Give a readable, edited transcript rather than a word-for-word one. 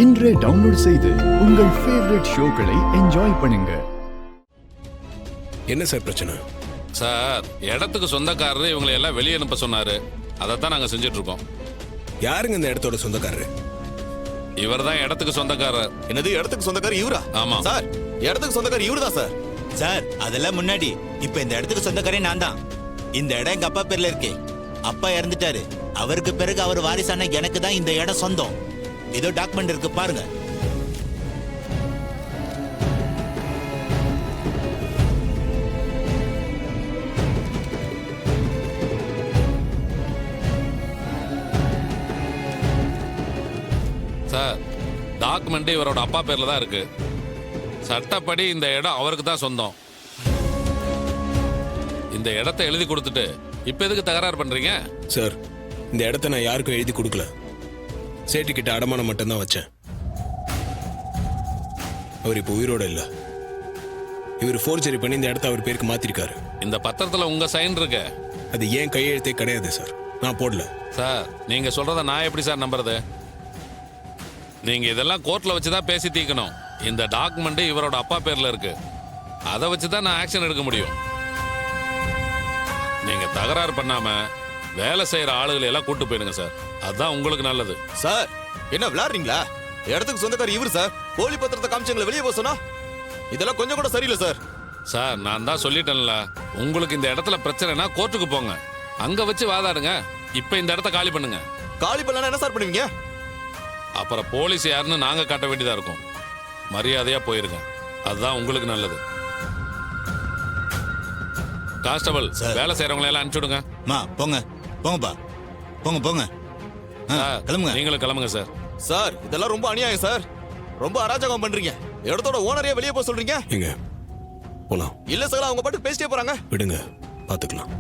இன்றே டவுன்லோட் செய்து உங்கள் ஃபேவரட் ஷோக்களை என்ஜாய் பண்ணுங்க. என்ன சார் பிரச்சனை? சார், இடத்துக்கு சொந்தக்காரரு இவங்களை எல்லாம் வெளியே அனுப்ப சொன்னாரு. அதைத்தான் நாங்க செஞ்சுட்டு இருக்கோம். யாருங்க இந்த இடத்தோட சொந்தக்காரரு? இவர் தான் இடத்துக்கு சொந்தக்காரர். என்னது இடத்துக்கு சொந்தக்காரர் இவரா? ஆமா சார், இடத்துக்கு சொந்தக்காரர் இவரு தான் சார். சார், அதெல்லாம் முன்னாடி. இப்ப இந்த இடத்துக்கு சொந்தக்காரே நான் தான். இந்த இடம் எங்க அப்பா பேர்ல இருக்கு. அப்பா இறந்துட்டாரு. அவருக்கு பிறகு அவர் வாரிசான எனக்கு தான் இந்த இடம் சொந்தம். ஏதோ டாக்குமெண்ட் இருக்கு பாருங்க. சார், டாக்குமெண்ட் இவரோட அப்பா பேர்ல தான் இருக்கு. சட்டப்படி இந்த இடம் அவருக்கு தான் சொந்தம். இந்த இடத்தை எழுதி கொடுத்துட்டு இப்ப எதுக்கு தகராறு பண்றீங்க? சார், இந்த இடத்த நான் யாருக்கும் எழுதி கொடுக்கல. சேட்டு கிட்ட அடமானம் மட்டும்தான் வச்சேன். அவர் இப்போ உயிரோட இல்ல. இவர் ஃபோர்ஜரி பண்ணி இந்த இடத்த அவர் பேருக்கு மாத்திருக்காரு. இந்த பத்திரத்துல உங்க சைன் இருக்கு. அது ஏன் கையெழுத்தே கிடையாது சார். நான் போடல. சார், நீங்க சொல்றத நான் எப்படி சார் நம்புறது? நீங்க இதெல்லாம் கோர்ட்ல வச்சுதான் பேசி தீக்கணும். இந்த டாக்குமெண்ட் இவரோட அப்பா பேர்ல இருக்கு. அதை வச்சுதான் நான் ஆக்ஷன் எடுக்க முடியும். நீங்க தகராறு பண்ணாம வேலை செய்யற ஆளுகளை எல்லாம் கூட்டு போயிடுங்க சார். அதுதான் உங்களுக்கு நல்லது. சார், என்ன விளையாடுறீங்களா? இடத்துக்கு சொந்தக்காரர் இவரு சார். போலி பத்திரத்தை காமிச்சவங்களை வெளியே போக சொன்னா இதெல்லாம் கொஞ்சம் கூட சரியில்லை சார். சார், நான் தான் சொல்லிட்டேன்ல, உங்களுக்கு இந்த இடத்துல பிரச்சனைனா கோர்ட்டுக்கு போங்க. அங்க வச்சு வாதாடுங்க. இப்ப இந்த இடத்த காலி பண்ணுங்க. காலி பண்ணா என்ன சார் பண்ணுவீங்க? அப்புறம் போலீஸ் யாருன்னு நாங்க காட்ட வேண்டியதா இருக்கும். மரியாதையா போயிருங்க. அதுதான் உங்களுக்கு நல்லது. கான்ஸ்டபிள், வேலை செய்யறவங்களை எல்லாம் அனுப்பிச்சுடுங்க. போங்க போங்கப்பா, போங்க போங்க. கிளம்புங்க. நீங்களும் கிளம்புங்க சார். சார், இதெல்லாம் ரொம்ப அநியாயம் சார். ரொம்ப அராஜகம் பண்றீங்க. இடத்தோட ஓனரே வெளியே போக சொல்றீங்க. எங்க போலாம்? இல்ல சார், அவங்க பாட்டுக்கு பேசிட்டே போறாங்க. விடுங்க, பாத்துக்கலாம்.